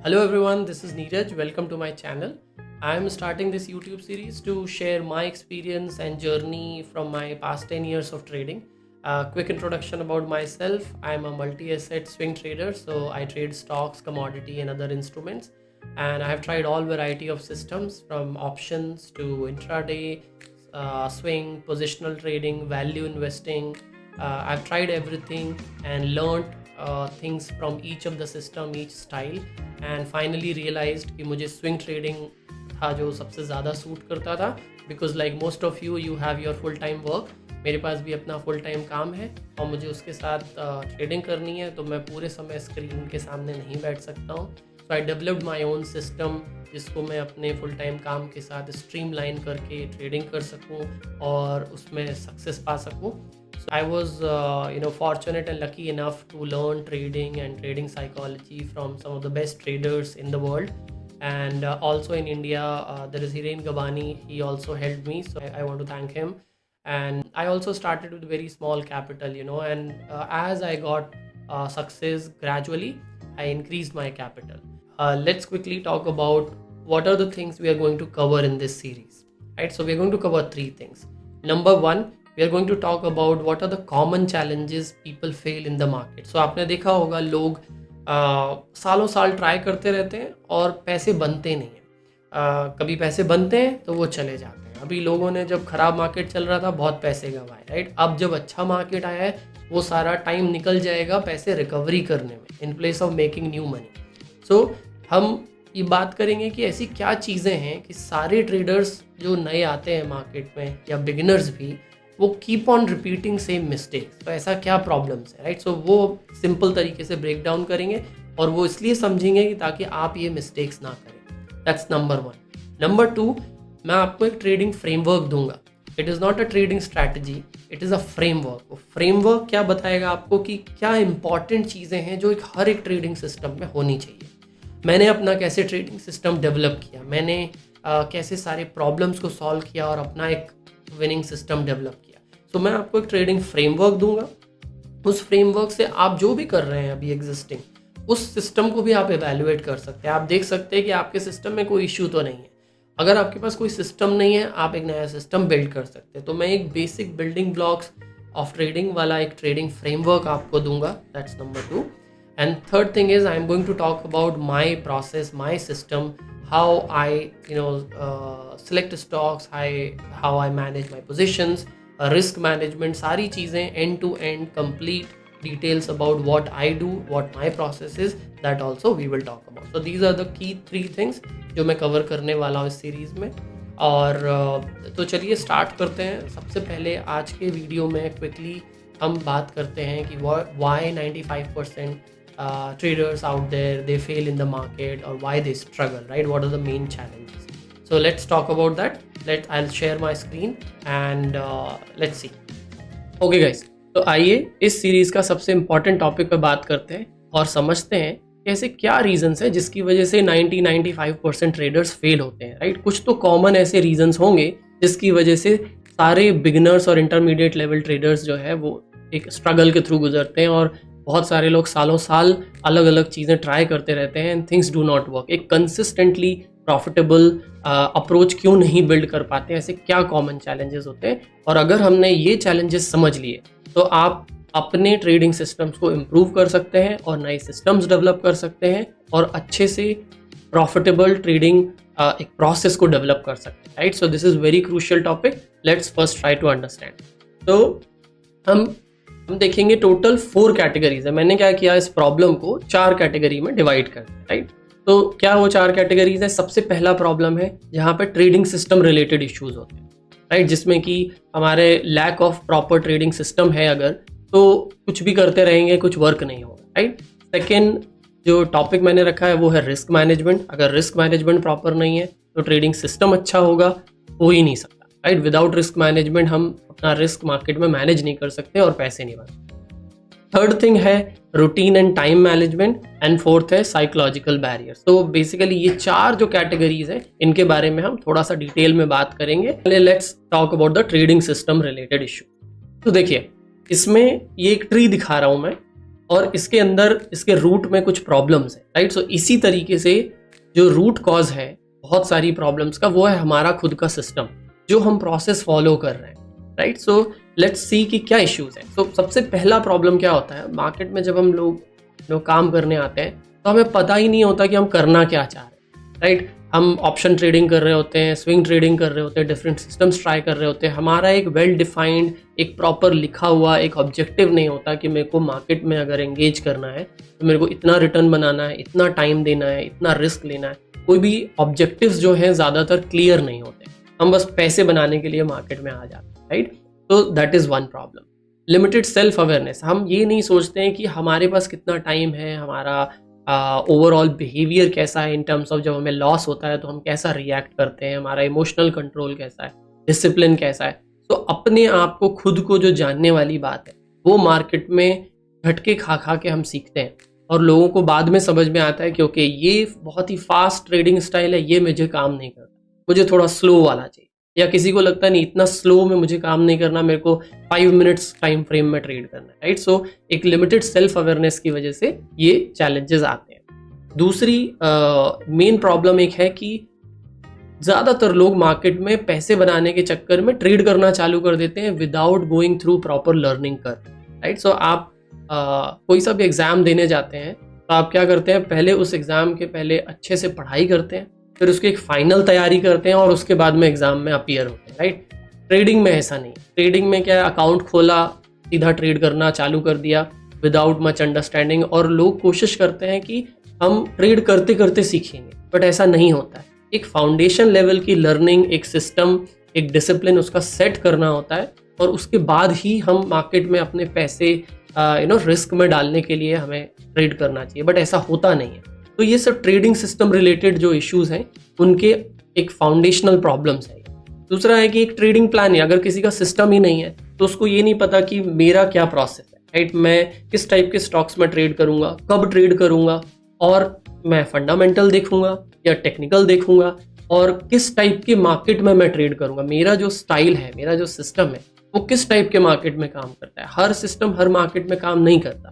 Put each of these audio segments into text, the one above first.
Hello everyone, this is Neeraj. Welcome to my channel. I am starting this YouTube series to share my experience and journey from my past 10 years of trading. Quick introduction about myself. I am a multi-asset swing trader, so I trade stocks, commodity and other instruments. And I have tried all variety of systems from options to intraday, swing, positional trading, value investing. I've tried everything and learned things from each of the system, each style, and finally realized कि मुझे swing trading था जो सबसे ज़्यादा suit करता था, because like most of you have your full time work. मेरे पास भी अपना फुल टाइम काम है और मुझे उसके साथ ट्रेडिंग करनी है, तो मैं पूरे समय स्क्रीन के सामने नहीं बैठ सकता हूँ. So I developed my own system जिसको मैं अपने फुल टाइम काम के साथ स्ट्रीमलाइन करके ट्रेडिंग कर सकूँ और उसमें सक्सेस पा सकूँ. So I was fortunate and lucky enough to learn trading and trading psychology from some of the best traders in the world. And also in India, there is Hiren Gabani. He also helped me, so I want to thank him. And I also started with very small capital, and as I got success gradually, I increased my capital. Let's quickly talk about what are the things we are going to cover in this series, right? So we are going to cover three things. Number one, we are going to talk about what are the common challenges people fail in the market. So आपने देखा होगा लोग सालों साल try करते रहते हैं और पैसे बनते नहीं हैं. कभी पैसे बनते हैं तो वो चले जाते हैं. अभी लोगों ने जब खराब मार्केट चल रहा था बहुत पैसे गंवाए, राइट? अब जब अच्छा मार्केट आया है वो सारा टाइम निकल जाएगा पैसे रिकवरी करने में, in place of making new money. So हम ये बात करेंगे कि ऐसी क्या चीज़ें हैं कि सारे ट्रेडर्स जो नए आते हैं मार्केट में या बिगिनर्स भी, वो keep on repeating same mistakes. तो ऐसा क्या प्रॉब्लम्स है, राइट? सो वो सिंपल तरीके से ब्रेक डाउन करेंगे और वो इसलिए समझेंगे कि ताकि आप ये मिस्टेक्स ना करें. That's number one. Number two, मैं आपको एक ट्रेडिंग फ्रेमवर्क दूंगा. It is not a trading strategy, it is a framework. वो फ्रेमवर्क क्या बताएगा आपको कि क्या इंपॉर्टेंट चीज़ें हैं जो हर एक ट्रेडिंग सिस्टम में होनी चाहिए. मैंने अपना कैसे ट्रेडिंग सिस्टम डेवलप किया, मैंने कैसे सारे प्रॉब्लम्स को सॉल्व किया और अपना एक विनिंग सिस्टम डेवलप किया. तो मैं आपको एक ट्रेडिंग फ्रेमवर्क दूंगा. उस फ्रेमवर्क से आप जो भी कर रहे हैं अभी एग्जिस्टिंग, उस सिस्टम को भी आप एवेल्युएट कर सकते हैं. आप देख सकते हैं कि आपके सिस्टम में कोई इश्यू तो नहीं है. अगर आपके पास कोई सिस्टम नहीं है, आप एक नया सिस्टम बिल्ड कर सकते हैं. तो मैं एक basic building blocks of trading वाला एक ट्रेडिंग फ्रेमवर्क आपको दूंगा. That's number two. And third thing is I'm going to talk about my process, my system, how I select stocks, how I manage my positions, risk management, सारी चीज़ें end to end complete details about what I do, what my process is, that also we will talk about. So these are the key three things जो मैं cover करने वाला हूँ इस series में. और तो चलिए स्टार्ट करते हैं. सबसे पहले आज के वीडियो में क्विकली हम बात करते हैं कि why 95% traders out there they fail in the market or why they struggle, right? What are the main challenges? So let's talk about that. I'll share my screen and let's see. Okay guys, तो आइए इस series का सबसे important topic पे बात करते हैं और समझते हैं कि ऐसे क्या रीजंस है जिसकी वजह से 90-95% ट्रेडर्स फेल होते हैं, राइट? कुछ तो कॉमन ऐसे रीजंस होंगे जिसकी वजह से सारे बिगिनर्स और इंटरमीडिएट लेवल ट्रेडर्स जो है वो एक स्ट्रगल के थ्रू गुजरते हैं और बहुत सारे लोग सालों साल अलग अलग चीज़ें ट्राई करते रहते हैं and things do not work. एक कंसिस्टेंटली प्रॉफिटेबल अप्रोच क्यों नहीं बिल्ड कर पाते हैं, ऐसे क्या कॉमन चैलेंजेस होते हैं. और अगर हमने ये चैलेंजेस समझ लिए तो आप अपने ट्रेडिंग सिस्टम्स को इम्प्रूव कर सकते हैं और नए सिस्टम्स डेवलप कर सकते हैं और अच्छे से प्रॉफिटेबल ट्रेडिंग एक प्रोसेस को डेवलप कर सकते हैं, right? So this is very crucial topic. Let's first try to understand. तो हम देखेंगे टोटल 4 कैटेगरीज है. मैंने क्या किया, इस प्रॉब्लम को 4 कैटेगरी में डिवाइड कर दिया, राइट? तो क्या वो 4 कैटेगरीज है? सबसे पहला प्रॉब्लम है जहाँ पे ट्रेडिंग सिस्टम रिलेटेड इश्यूज होते हैं, राइट? जिसमें कि हमारे lack of proper trading system है अगर, तो कुछ भी करते रहेंगे कुछ वर्क नहीं होगा, राइट? सेकेंड जो टॉपिक मैंने रखा है वो है रिस्क मैनेजमेंट. अगर रिस्क मैनेजमेंट प्रॉपर नहीं है तो ट्रेडिंग सिस्टम अच्छा होगा हो ही नहीं सकता, राइट? विदाउट रिस्क मैनेजमेंट हम अपना रिस्क मार्केट में मैनेज नहीं कर सकते और पैसे नहीं बनते. थर्ड थिंग है routine and time management and fourth है साइकोलॉजिकल बैरियर्स. तो बेसिकली ये 4 जो कैटेगरीज है इनके बारे में हम थोड़ा सा डिटेल में बात करेंगे. Let's talk about the trading system related issue. तो देखिए इसमें ये एक ट्री दिखा रहा हूं मैं और इसके अंदर इसके रूट में कुछ प्रॉब्लम्स है, राइट। सो इसी तरीके से जो रूट कॉज है बहुत सारी प्रॉब्लम्स का, वो है हमारा खुद का सिस्टम, जो हम प्रोसेस फॉलो कर रहे हैं, राइट। सो लेट्स सी कि क्या इश्यूज है। सो सबसे पहला प्रॉब्लम क्या होता है, मार्केट में जब हम लोग काम करने आते हैं तो हमें पता ही नहीं होता कि हम करना क्या चाह रहे हैं, राइट। हम ऑप्शन ट्रेडिंग कर रहे होते हैं, स्विंग ट्रेडिंग कर रहे होते हैं, डिफरेंट सिस्टम्स ट्राई कर रहे होते हैं। हमारा एक वेल डिफाइंड, एक प्रॉपर लिखा हुआ एक ऑब्जेक्टिव नहीं होता कि मेरे को मार्केट में अगर एंगेज करना है तो मेरे को इतना रिटर्न बनाना है, इतना टाइम देना है, इतना रिस्क लेना है। कोई भी ऑब्जेक्टिव्स जो हैं ज़्यादातर क्लियर नहीं होते, हम बस पैसे बनाने के लिए मार्केट में आ जाते हैं, राइट। तो that is one problem. Limited self awareness, हम ये नहीं सोचते हैं कि हमारे पास कितना टाइम है, हमारा ओवरऑल बिहेवियर कैसा है इन टर्म्स ऑफ जब हमें लॉस होता है तो हम कैसा रिएक्ट करते हैं, हमारा इमोशनल कंट्रोल कैसा है, डिसिप्लिन कैसा है। तो अपने आप को, खुद को जो जानने वाली बात है, वो मार्केट में झटके खा खा के हम सीखते हैं और लोगों को बाद में समझ में आता है कि ओके ये बहुत ही फास्ट ट्रेडिंग स्टाइल है, ये मुझे काम नहीं करता, मुझे थोड़ा स्लो वाला चाहिए। या किसी को लगता नहीं इतना स्लो में मुझे काम नहीं करना, मेरे को 5 मिनट्स टाइम फ्रेम में ट्रेड करना है, राइट। सो एक लिमिटेड सेल्फ अवेयरनेस की वजह से ये चैलेंजेस आते हैं। दूसरी मेन प्रॉब्लम एक है कि ज़्यादातर लोग मार्केट में पैसे बनाने के चक्कर में ट्रेड करना चालू कर देते हैं without going through proper learning कर, राइट। सो आप कोई सा भी एग्ज़ाम देने जाते हैं तो आप क्या करते हैं, पहले उस एग्ज़ाम के पहले अच्छे से पढ़ाई करते हैं, फिर उसकी एक फाइनल तैयारी करते हैं और उसके बाद में एग्जाम में अपीयर होते हैं, राइट। ट्रेडिंग में ऐसा नहीं। ट्रेडिंग में क्या है, अकाउंट खोला, सीधा ट्रेड करना चालू कर दिया विदाउट मच अंडरस्टैंडिंग, और लोग कोशिश करते हैं कि हम ट्रेड करते करते सीखेंगे, बट ऐसा नहीं होता है। एक फाउंडेशन लेवल की लर्निंग, एक सिस्टम, एक डिसिप्लिन उसका सेट करना होता है और उसके बाद ही हम मार्केट में अपने पैसे रिस्क में डालने के लिए हमें ट्रेड करना चाहिए, बट ऐसा होता नहीं है। तो ये सब ट्रेडिंग सिस्टम रिलेटेड जो इश्यूज हैं उनके एक फाउंडेशनल प्रॉब्लम्स है। दूसरा है कि एक ट्रेडिंग प्लान है, अगर किसी का सिस्टम ही नहीं है तो उसको ये नहीं पता कि मेरा क्या प्रोसेस है, राइट। मैं किस टाइप के स्टॉक्स में ट्रेड करूंगा, कब ट्रेड करूंगा, और मैं फंडामेंटल देखूंगा या टेक्निकल देखूंगा, और किस टाइप के मार्केट में मैं ट्रेड करूंगा। मेरा जो स्टाइल है, मेरा जो सिस्टम है, वो किस टाइप के मार्केट में काम करता है। हर सिस्टम हर मार्केट में काम नहीं करता,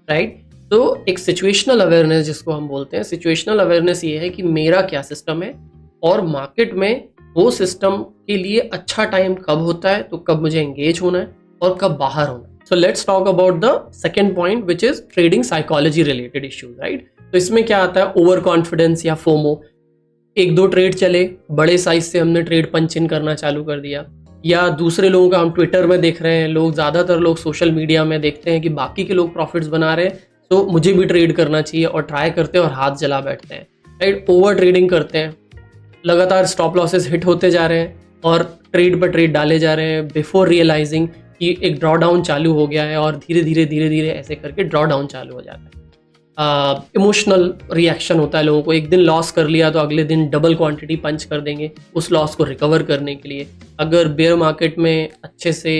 राइट। तो एक सिचुएशनल अवेयरनेस जिसको हम बोलते हैं, सिचुएशनल अवेयरनेस ये है कि मेरा क्या सिस्टम है और मार्केट में वो सिस्टम के लिए अच्छा टाइम कब होता है, तो कब मुझे एंगेज होना है और कब बाहर होना है। So let's talk about the second point which is trading psychology related issues, right. तो इसमें क्या आता है, ओवर कॉन्फिडेंस या फोमो। एक दो ट्रेड चले, बड़े साइज से हमने ट्रेड पंच इन करना चालू कर दिया, या दूसरे लोगों का हम ट्विटर में देख रहे हैं, लोग ज़्यादातर लोग सोशल मीडिया में देखते हैं कि बाकी के लोग प्रॉफिट्स बना रहे हैं, तो मुझे भी ट्रेड करना चाहिए, और ट्राई करते हैं और हाथ जला बैठते हैं, राइट। ओवर ट्रेडिंग करते हैं, लगातार स्टॉप लॉसेस हिट होते जा रहे हैं और ट्रेड पर ट्रेड डाले जा रहे हैं बिफोर रियलाइजिंग कि एक ड्रॉ डाउन चालू हो गया है, और धीरे धीरे ऐसे करके ड्रॉ डाउन चालू हो जाता है। इमोशनल रिएक्शन होता है लोगों को, एक दिन लॉस कर लिया तो अगले दिन डबल क्वांटिटी पंच कर देंगे उस लॉस को रिकवर करने के लिए। अगर बेयर मार्केट में अच्छे से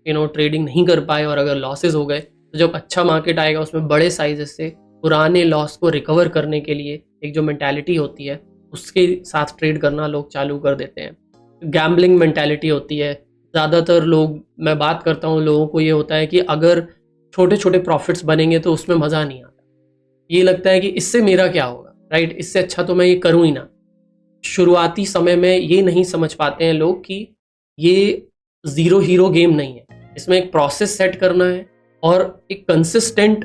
ट्रेडिंग नहीं कर पाए और अगर लॉसेज हो गए, तो जब अच्छा मार्केट आएगा उसमें बड़े साइजेस से पुराने लॉस को रिकवर करने के लिए एक जो मेंटालिटी होती है उसके साथ ट्रेड करना लोग चालू कर देते हैं। गैम्बलिंग मेंटालिटी होती है ज़्यादातर लोग, मैं बात करता हूँ, लोगों को ये होता है कि अगर छोटे छोटे प्रॉफिट्स बनेंगे तो उसमें मज़ा नहीं आता, ये लगता है कि इससे मेरा क्या होगा, राइट, इससे अच्छा तो मैं ये करूँ ही ना। शुरुआती समय में ये नहीं समझ पाते हैं लोग कि ये ज़ीरो हीरो गेम नहीं है, इसमें एक प्रोसेस सेट करना है और एक कंसिस्टेंट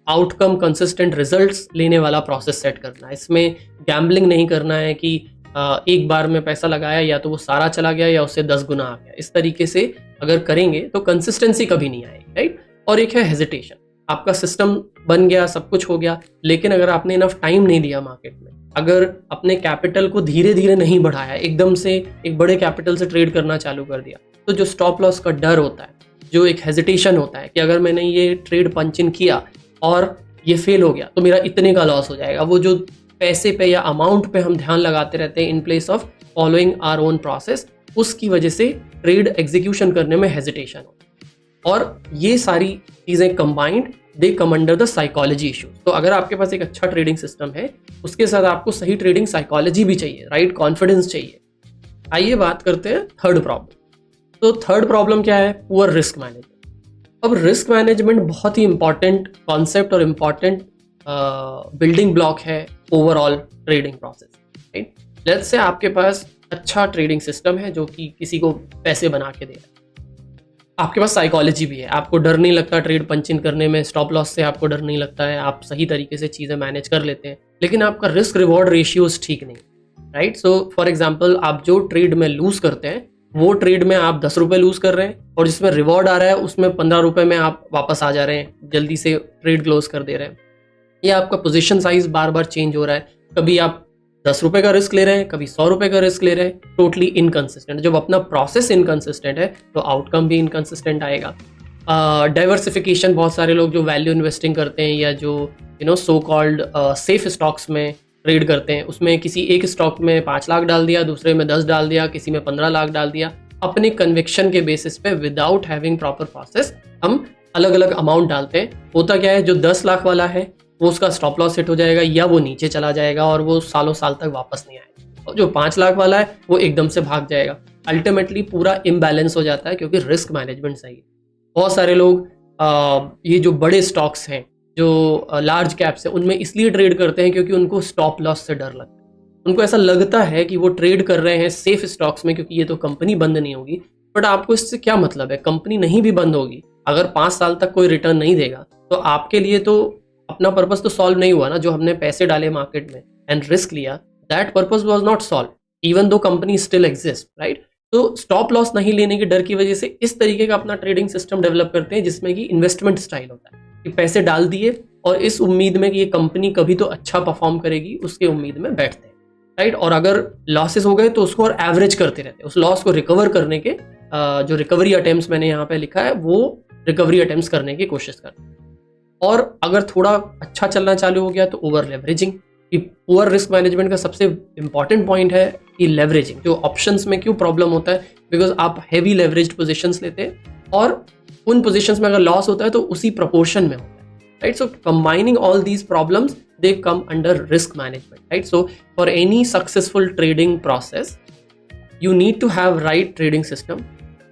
आउटकम, कंसिस्टेंट रिजल्ट्स लेने वाला प्रोसेस सेट करना है। इसमें गैम्बलिंग नहीं करना है कि एक बार में पैसा लगाया या तो वो सारा चला गया या उससे 10 गुना आ गया। इस तरीके से अगर करेंगे तो कंसिस्टेंसी कभी नहीं आएगी, राइट। और एक है हेजिटेशन, आपका सिस्टम बन गया, सब कुछ हो गया, लेकिन अगर आपने इनफ टाइम नहीं दिया मार्केट में, अगर अपने कैपिटल को धीरे धीरे नहीं बढ़ाया, एकदम से एक बड़े कैपिटल से ट्रेड करना चालू कर दिया, तो जो स्टॉप लॉस का डर होता है, जो एक हेजिटेशन होता है कि अगर मैंने ये ट्रेड पंच इन किया और ये फेल हो गया तो मेरा इतने का लॉस हो जाएगा, वो जो पैसे पे या अमाउंट पे हम ध्यान लगाते रहते हैं in place of following our own process, उसकी वजह से ट्रेड एग्जीक्यूशन करने में हेजिटेशन होता है। और ये सारी चीज़ें combined they come under the psychology issues. तो अगर आपके पास एक अच्छा ट्रेडिंग सिस्टम है, उसके साथ आपको सही ट्रेडिंग साइकोलॉजी भी चाहिए, राइट, कॉन्फिडेंस चाहिए। आइए बात करते हैं थर्ड प्रॉब्लम। तो थर्ड प्रॉब्लम क्या है, पुअर रिस्क मैनेजमेंट। अब रिस्क मैनेजमेंट बहुत ही इंपॉर्टेंट कॉन्सेप्ट और इम्पॉर्टेंट बिल्डिंग ब्लॉक है overall trading process, right. Let's say आपके पास अच्छा ट्रेडिंग सिस्टम है जो कि किसी को पैसे बना के दे रहा है, आपके पास साइकोलॉजी भी है, आपको डर नहीं लगता ट्रेड पंच इन करने में, स्टॉप लॉस से आपको डर नहीं लगता है, आप सही तरीके से चीज़ें मैनेज कर लेते हैं, लेकिन आपका रिस्क रिवॉर्ड रेशियोज ठीक नहीं, राइट। सो फॉर एग्जाम्पल, आप जो ट्रेड में लूज करते हैं वो ट्रेड में आप 10 रुपए लूज कर रहे हैं और जिसमें रिवॉर्ड आ रहा है उसमें 15 रुपए में आप वापस आ जा रहे हैं, जल्दी से ट्रेड क्लोज कर दे रहे हैं, या आपका पोजीशन साइज बार बार चेंज हो रहा है, कभी आप 10 रुपए का रिस्क ले रहे हैं, कभी 100 रुपए का रिस्क ले रहे हैं, टोटली इनकंसिस्टेंट। जब अपना प्रोसेस इनकंसिस्टेंट है तो आउटकम भी इनकंसिस्टेंट आएगा। डाइवर्सिफिकेशन, बहुत सारे लोग जो वैल्यू इन्वेस्टिंग करते हैं या जो सो कॉल्ड सेफ स्टॉक्स में ट्रेड करते हैं, उसमें किसी एक स्टॉक में 5 लाख डाल दिया, दूसरे में 10 डाल दिया, किसी में 15 लाख डाल दिया, अपने कन्विक्शन के बेसिस पे विदाउट हैविंग प्रॉपर प्रोसेस हम अलग अलग अमाउंट डालते हैं। होता क्या है, जो 10 लाख वाला है वो उसका स्टॉप लॉस हिट हो जाएगा या वो नीचे चला जाएगा और वो सालों साल तक वापस नहीं आएगा, और जो 5 लाख वाला है वो एकदम से भाग जाएगा। अल्टीमेटली पूरा इम्बैलेंस हो जाता है क्योंकि रिस्क मैनेजमेंट सही है। बहुत सारे लोग ये जो बड़े स्टॉक्स हैं, जो लार्ज कैप्स हैं, उनमें इसलिए ट्रेड करते हैं क्योंकि उनको स्टॉप लॉस से डर लगता है। उनको ऐसा लगता है कि वो ट्रेड कर रहे हैं सेफ स्टॉक्स में क्योंकि ये तो कंपनी बंद नहीं होगी, बट आपको इससे क्या मतलब है, कंपनी नहीं भी बंद होगी, अगर 5 साल तक कोई रिटर्न नहीं देगा तो आपके लिए तो अपना पर्पस तो सॉल्व नहीं हुआ ना। जो हमने पैसे डाले मार्केट में एंड रिस्क लिया, that purpose was not solve even though company still exist, right. तो स्टॉप लॉस नहीं लेने के डर की वजह से इस तरीके का अपना ट्रेडिंग सिस्टम डेवलप करते हैं जिसमें कि इन्वेस्टमेंट स्टाइल होता है कि पैसे डाल दिए और इस उम्मीद में कि ये कंपनी कभी तो अच्छा परफॉर्म करेगी, उसके उम्मीद में बैठते हैं, राइट। और अगर लॉसेस हो गए तो उसको और एवरेज करते रहते हैं, उस लॉस को रिकवर करने के जो रिकवरी अटेम्प्ट्स मैंने यहाँ पे लिखा है वो रिकवरी अटेम्प्ट्स करने की कोशिश करते हैं। और अगर थोड़ा अच्छा चलना चालू हो गया तो over leveraging. Poor risk management का सबसे इंपॉर्टेंट पॉइंट है कि लेवरेजिंग। जो ऑप्शंस में क्यों प्रॉब्लम होता है, बिकॉज आप हैवी लेवरेज्ड पोजीशंस लेते हैं और उन पोजीशंस में अगर लॉस होता है तो उसी प्रपोर्शन में होता है, right. So combining all these problems they come under risk management, right. So for any successful trading process you need to have right trading system,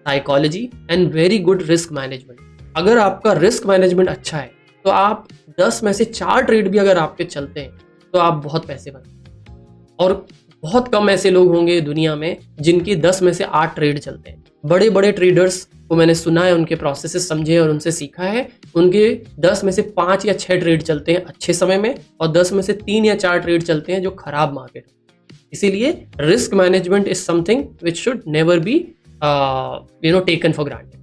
psychology and very good risk management। अगर आपका risk management अच्छा है तो आप 10 में से 4 trade भी अगर आपके चलते हैं तो आप बहुत पैसे बनाते हैं। और बहुत कम ऐसे लोग होंगे दुनिया में जिनके 10 में से 8 ट्रेड चलते हैं। बड़े बड़े ट्रेडर्स को मैंने सुना है, उनके प्रोसेसेस समझे और उनसे सीखा है, उनके 10 में से 5 या 6 ट्रेड चलते हैं अच्छे समय में और 10 में से 3 या 4 ट्रेड चलते हैं जो खराब मार्केट। इसीलिए risk management is something which should never be taken for granted.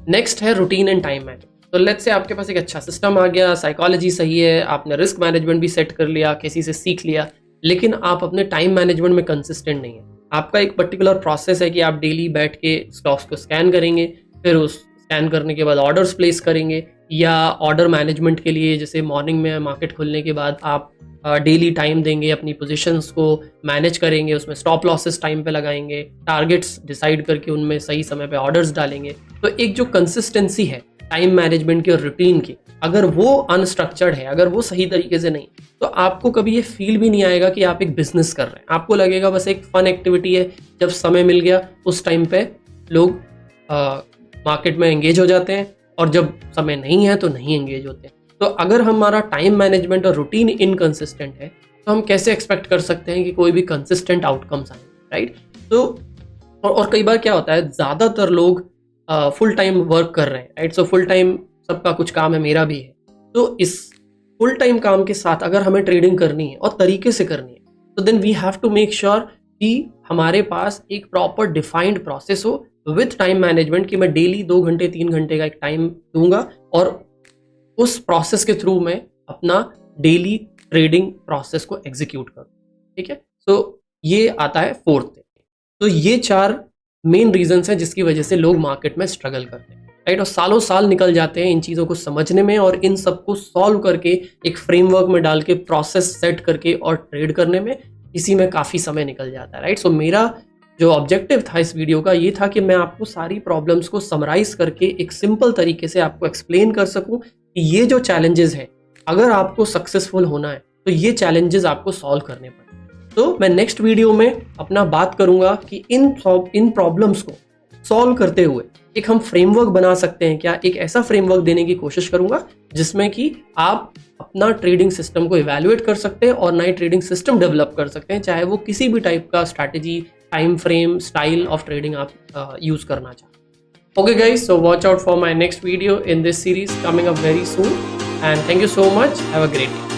Next है रूटीन एंड टाइम मैनेजमेंट। तो लेट्स से आपके पास एक अच्छा सिस्टम आ गया, साइकोलॉजी सही है, आपने रिस्क मैनेजमेंट भी सेट कर लिया, किसी से सीख लिया, लेकिन आप अपने टाइम मैनेजमेंट में कंसिस्टेंट नहीं है। आपका एक पर्टिकुलर प्रोसेस है कि आप डेली बैठ के स्टॉक्स को स्कैन करेंगे, फिर उस स्कैन करने के बाद ऑर्डर्स प्लेस करेंगे, या ऑर्डर मैनेजमेंट के लिए जैसे मॉर्निंग में मार्केट खुलने के बाद आप डेली टाइम देंगे, अपनी पोजीशंस को मैनेज करेंगे, उसमें स्टॉप लॉसेस टाइम पे लगाएंगे, टारगेट्स डिसाइड करके उनमें सही समय पे ऑर्डर्स डालेंगे। तो एक जो कंसिस्टेंसी है टाइम मैनेजमेंट की और रूटीन की, अगर वो अनस्ट्रक्चर्ड है, अगर वो सही तरीके से नहीं, तो आपको कभी ये फील भी नहीं आएगा कि आप एक बिजनेस कर रहे हैं। आपको लगेगा बस एक फन एक्टिविटी है, जब समय मिल गया उस टाइम पे लोग मार्केट में एंगेज हो जाते हैं और जब समय नहीं है तो नहीं एंगेज होते हैं। तो अगर हमारा टाइम मैनेजमेंट और रूटीन इनकंसिस्टेंट है तो हम कैसे एक्सपेक्ट कर सकते हैं कि कोई भी कंसिस्टेंट आउटकम्स आए, राइट। तो और कई बार क्या होता है, ज़्यादातर लोग फुल टाइम वर्क कर रहे हैं, राइट। सो फुल टाइम सबका कुछ काम है, मेरा भी है। तो इस फुल टाइम काम के साथ अगर हमें ट्रेडिंग करनी है और तरीके से करनी है तो then we have to make sure कि हमारे पास एक प्रॉपर डिफाइंड प्रोसेस हो विथ टाइम मैनेजमेंट, कि मैं डेली 2 घंटे 3 घंटे का एक टाइम दूंगा और उस प्रोसेस के थ्रू मैं अपना डेली ट्रेडिंग प्रोसेस को एग्जीक्यूट करूँ, ठीक है। तो ये आता है फोर्थ थिंग। तो ये 4 मेन रीजंस हैं जिसकी वजह से लोग मार्केट में स्ट्रगल करते हैं, राइट। और सालों साल निकल जाते हैं इन चीज़ों को समझने में और इन सबको सॉल्व करके एक फ्रेमवर्क में डाल के प्रोसेस सेट करके और ट्रेड करने में, इसी में काफ़ी समय निकल जाता है, राइट। सो मेरा जो ऑब्जेक्टिव था इस वीडियो का ये था कि मैं आपको सारी प्रॉब्लम्स को समराइज करके एक सिंपल तरीके से आपको एक्सप्लेन कर सकूं कि ये जो चैलेंजेस हैं, अगर आपको सक्सेसफुल होना है तो ये चैलेंजेस आपको सॉल्व करने पड़े। तो मैं नेक्स्ट वीडियो में अपना बात करूंगा कि इन प्रॉब्लम्स को सॉल्व करते हुए एक हम फ्रेमवर्क बना सकते हैं क्या, एक ऐसा फ्रेमवर्क देने की कोशिश करूंगा जिसमें कि आप अपना ट्रेडिंग सिस्टम को इवैल्यूएट कर सकते हैं और नए ट्रेडिंग सिस्टम डेवलप कर सकते हैं, चाहे वो किसी भी टाइप का strategy, time frame, style of trading आप यूज करना चाहें. Okay guys, so watch out for my next video in this series coming up very soon, and thank you so much. Have a great day.